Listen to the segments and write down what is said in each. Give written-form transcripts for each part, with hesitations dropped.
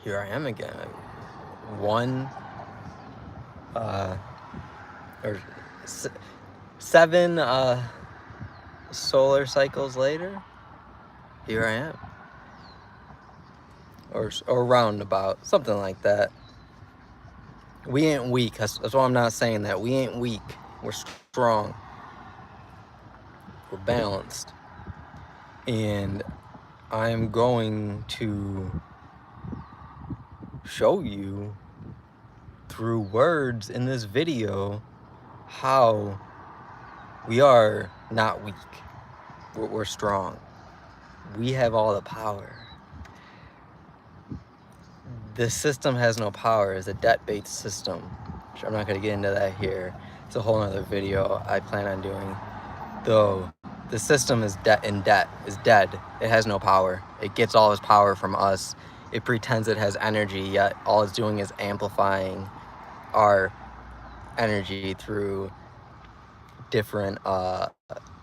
here I am again. One or seven solar cycles later, here I am. Or roundabout, something like that. We ain't weak. That's why I'm not saying that. We ain't weak. We're strong. We're balanced. And I'm going to show you through words in this video how we are not weak. We're strong. We have all the power. The system has no power. It's a debt-based system. Which I'm not going to get into that here. It's a whole other video I plan on doing. Though the system is dead. It has no power. It gets all its power from us. It pretends it has energy, yet all it's doing is amplifying our energy through different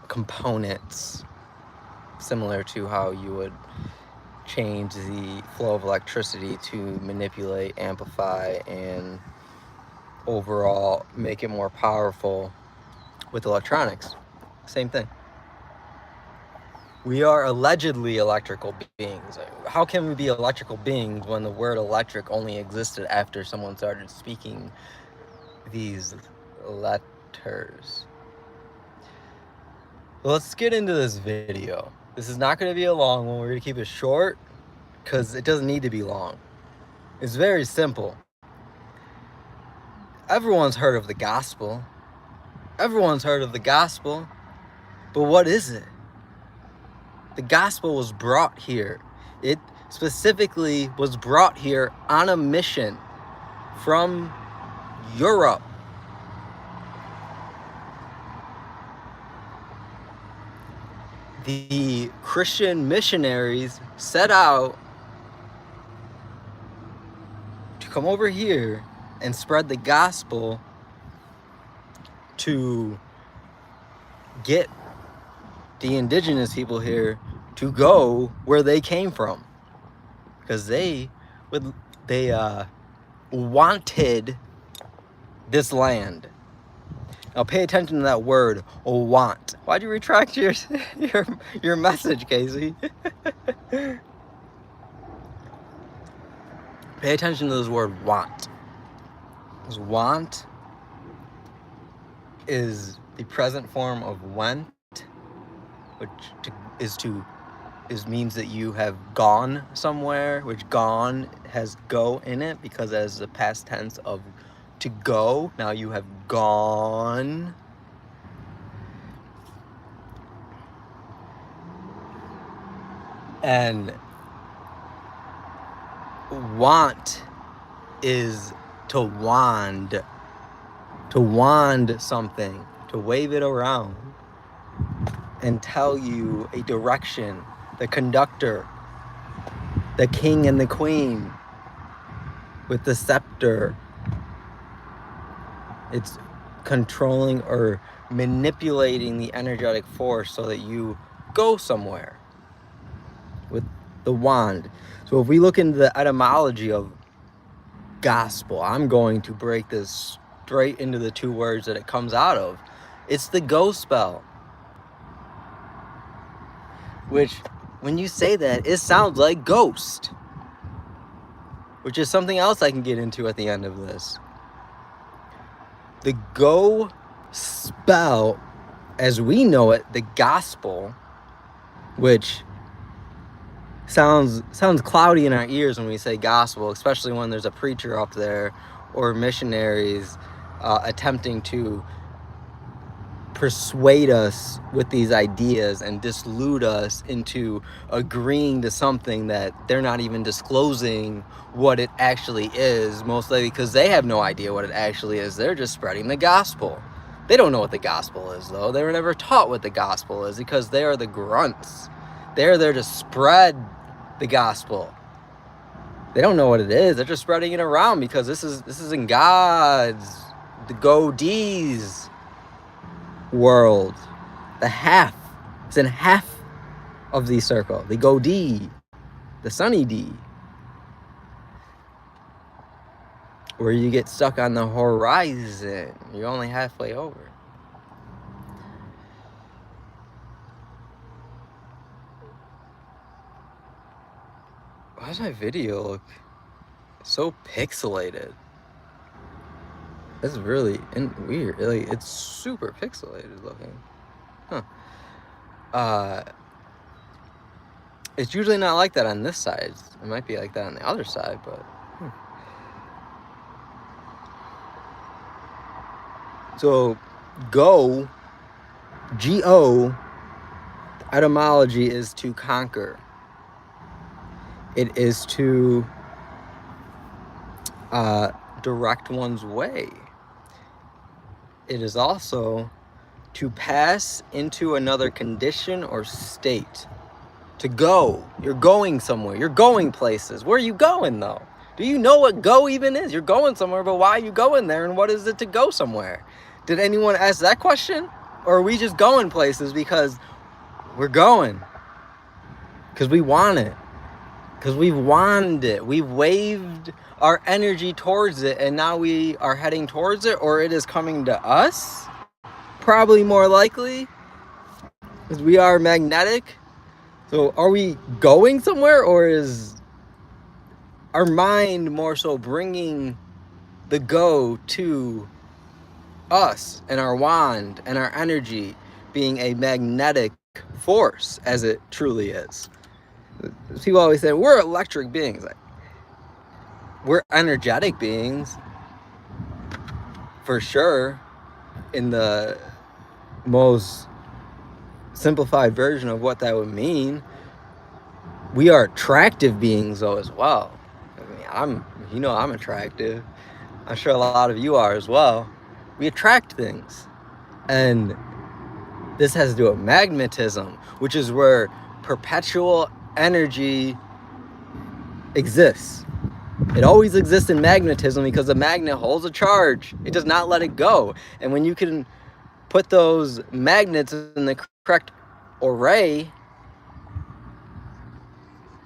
components, similar to how you would change the flow of electricity to manipulate, amplify, and overall make it more powerful with electronics. Same thing. We are allegedly electrical beings. How can we be electrical beings when the word electric only existed after someone started speaking these letters? Let's get into this video. This is not going to be a long one. We're going to keep it short because it doesn't need to be long. It's very simple. Everyone's heard of the gospel. Everyone's heard of the gospel. But what is it? The gospel was brought here. It specifically was brought here on a mission from Europe. The Christian missionaries set out to come over here and spread the gospel to get the indigenous people here to go where they came from, because they wanted this land. Now pay attention to that word, want. Why'd you retract your message, Casey? Pay attention to this word, want. Because want is the present form of went, which means that you have gone somewhere, which gone has go in it because as the past tense of to go. Now you have gone. And want is to wand something, to wave it around and tell you a direction. The conductor, the king and the queen with the scepter. It's controlling or manipulating the energetic force so that you go somewhere with the wand. So if we look into the etymology of gospel, I'm going to break this straight into the two words that it comes out of. It's the GoSpel, which when you say that, it sounds like ghost, which is something else I can get into at the end of this. The GoSpel, as we know it, the gospel, which sounds cloudy in our ears when we say gospel, especially when there's a preacher up there or missionaries attempting to persuade us with these ideas and dislude us into agreeing to something that they're not even disclosing what it actually is, mostly because they have no idea what it actually is. They're just spreading the gospel. They don't know what the gospel is, though. They were never taught what the gospel is because they are the grunts. They're there to spread the gospel. They don't know what it is. They're just spreading it around because this is in God's, the God's world. The half. It's in half of the circle. The Godee. The Sunny D. where you get stuck on the horizon. You're only halfway over. Why does my video look so pixelated? That's really weird. Like, it's super pixelated looking. It's usually not like that on this side. It might be like that on the other side, but So go, G-O, etymology is to conquer. It is to direct one's way. It is also to pass into another condition or state. To go. You're going somewhere. You're going places. Where are you going, though? Do you know what go even is? You're going somewhere, but why are you going there, and what is it to go somewhere? Did anyone ask that question? Or are we just going places because we're going? Because we want it. Because we've wanted it. We've waved our energy towards it, and now we are heading towards it, or it is coming to us? Probably more likely. Because we are magnetic. So are we going somewhere, or is our mind more so bringing the go to us and our wand and our energy being a magnetic force as it truly is? People always say, we're electric beings. Like, we're energetic beings, for sure, in the most simplified version of what that would mean. We are attractive beings, though, as well. I mean, I'm attractive. I'm sure a lot of you are as well. We attract things. And this has to do with magnetism, which is where perpetual energy exists. It always exists in magnetism because the magnet holds a charge. It does not let it go. And when you can put those magnets in the correct array,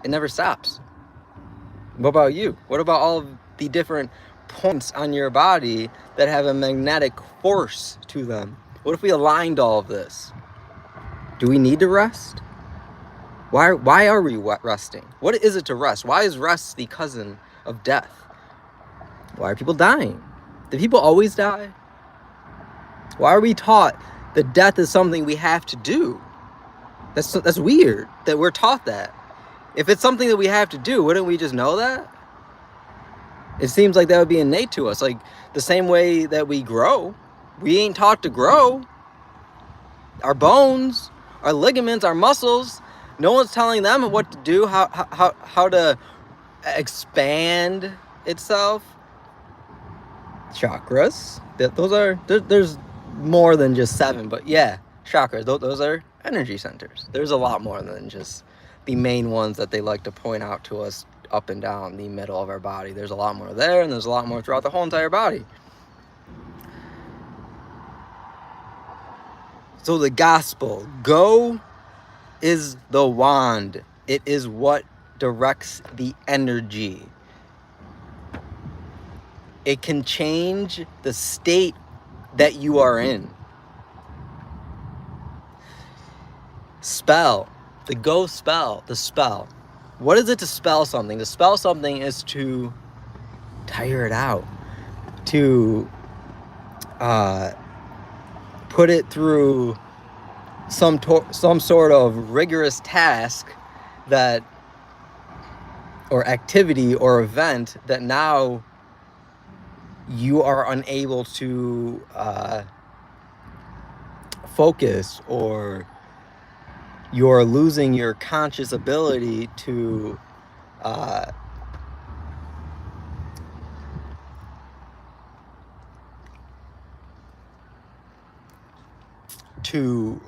it never stops. What about you? What about all of the different points on your body that have a magnetic force to them? What if we aligned all of this? Do we need to rest? Why are we resting? What is it to rest? Why is rest the cousin of death? Why are people dying? Do people always die? Why are we taught that death is something we have to do? That's weird that we're taught that. If it's something that we have to do, wouldn't we just know that? It seems like that would be innate to us. Like the same way that we grow, we ain't taught to grow. Our bones, our ligaments, our muscles, no one's telling them what to do, how to expand itself. Chakras, there's more than just 7, but yeah, chakras, those are energy centers. There's a lot more than just the main ones that they like to point out to us up and down the middle of our body. There's a lot more there, and there's a lot more throughout the whole entire body. So the gospel, go is the wand. It is what directs the energy. It can change the state that you are in. Spell, the GoSpel, the spell. What is it to spell something? To spell something is to tire it out, to put it through some sort of rigorous task that, or activity or event that now you are unable to focus, or you're losing your conscious ability to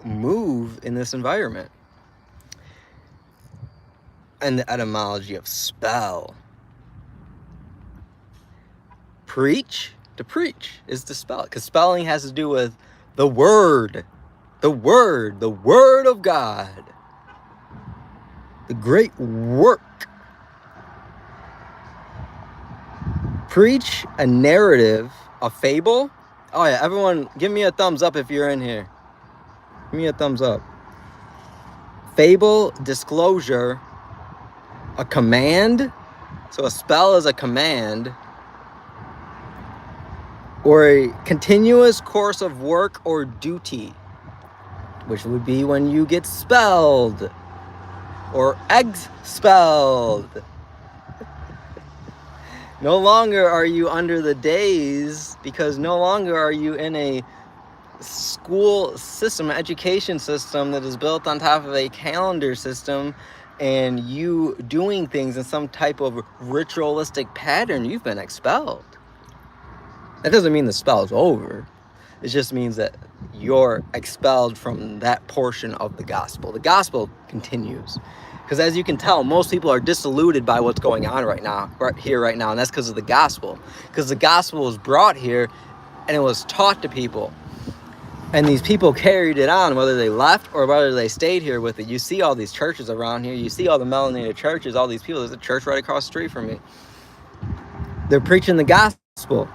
move in this environment. And the etymology of spell. Preach, to preach is to spell, because spelling has to do with the word of God, the great work. preach a narrative, a fable. Oh yeah, everyone give me a thumbs up if you're in here. Give me a thumbs up. Fable, disclosure, a command. So a spell is a command, or a continuous course of work or duty, which would be when you get spelled or expelled. No longer are you under the days, because no longer are you in a school system, education system that is built on top of a calendar system and you doing things in some type of ritualistic pattern. You've been expelled. That doesn't mean the spell is over. It just means that you're expelled from that portion of the gospel. The gospel continues. Because as you can tell, most people are disillusioned by what's going on right now, and that's because of the gospel. Because the gospel was brought here and it was taught to people. And these people carried it on, whether they left or whether they stayed here with it. You see all these churches around here. You see all the melanated churches, all these people. There's a church right across the street from me. They're preaching the gospel.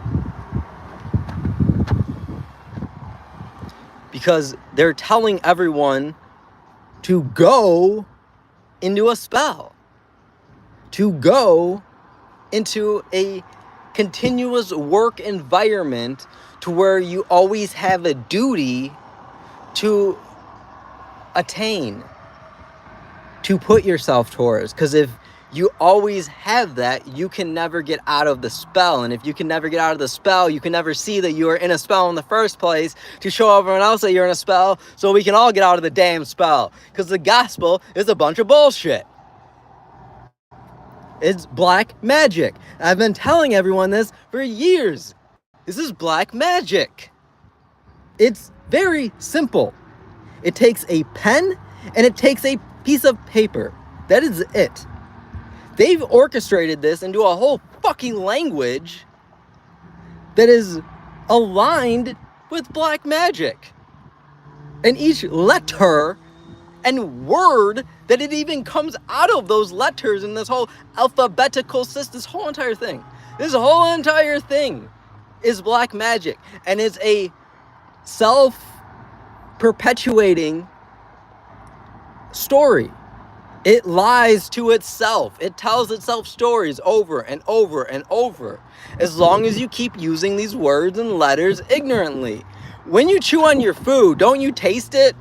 Because they're telling everyone to go into a spell. To go into a continuous work environment to where you always have a duty to attain, to put yourself towards. Because if you always have that, you can never get out of the spell. And if you can never get out of the spell, you can never see that you are in a spell in the first place to show everyone else that you're in a spell, so we can all get out of the damn spell. Because the gospel is a bunch of bullshit. It's black magic. I've been telling everyone this for years. This is black magic. It's very simple. It takes a pen and it takes a piece of paper. That is it. They've orchestrated this into a whole fucking language that is aligned with black magic. And each letter and word that it even comes out of those letters in this whole alphabetical system, this whole entire thing is black magic. And it's a self-perpetuating story. It lies to itself. It tells itself stories over and over and over. As long as you keep using these words and letters ignorantly. When you chew on your food, don't you taste it?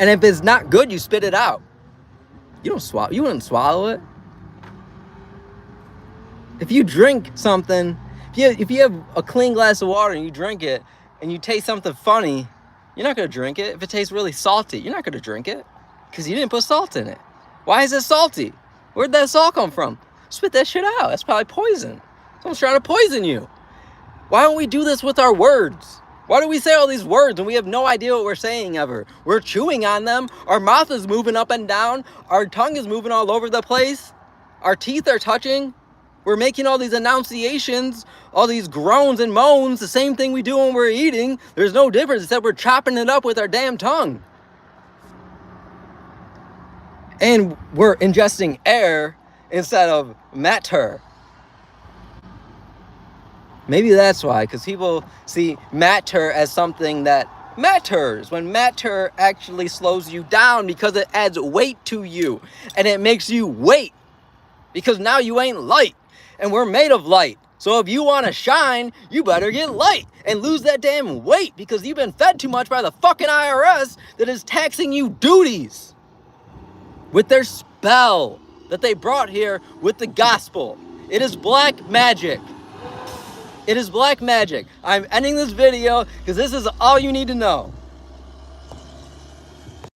And if it's not good, you spit it out. You wouldn't swallow it. If you drink something, if you have a clean glass of water and you drink it and you taste something funny, you're not going to drink it. If it tastes really salty, you're not going to drink it because you didn't put salt in it. Why is it salty? Where'd that salt come from? Spit that shit out. That's probably poison. Someone's trying to poison you. Why don't we do this with our words? Why do we say all these words and we have no idea what we're saying ever? We're chewing on them. Our mouth is moving up and down. Our tongue is moving all over the place. Our teeth are touching. We're making all these enunciations, all these groans and moans, the same thing we do when we're eating. There's no difference except we're chopping it up with our damn tongue. And we're ingesting air instead of matter. Maybe that's why, because people see matter as something that matters, when matter actually slows you down because it adds weight to you and it makes you wait, because now you ain't light and we're made of light. So if you want to shine, you better get light and lose that damn weight, because you've been fed too much by the fucking IRS that is taxing you duties with their spell that they brought here with the gospel. It is black magic. It is black magic. I'm ending this video because this is all you need to know.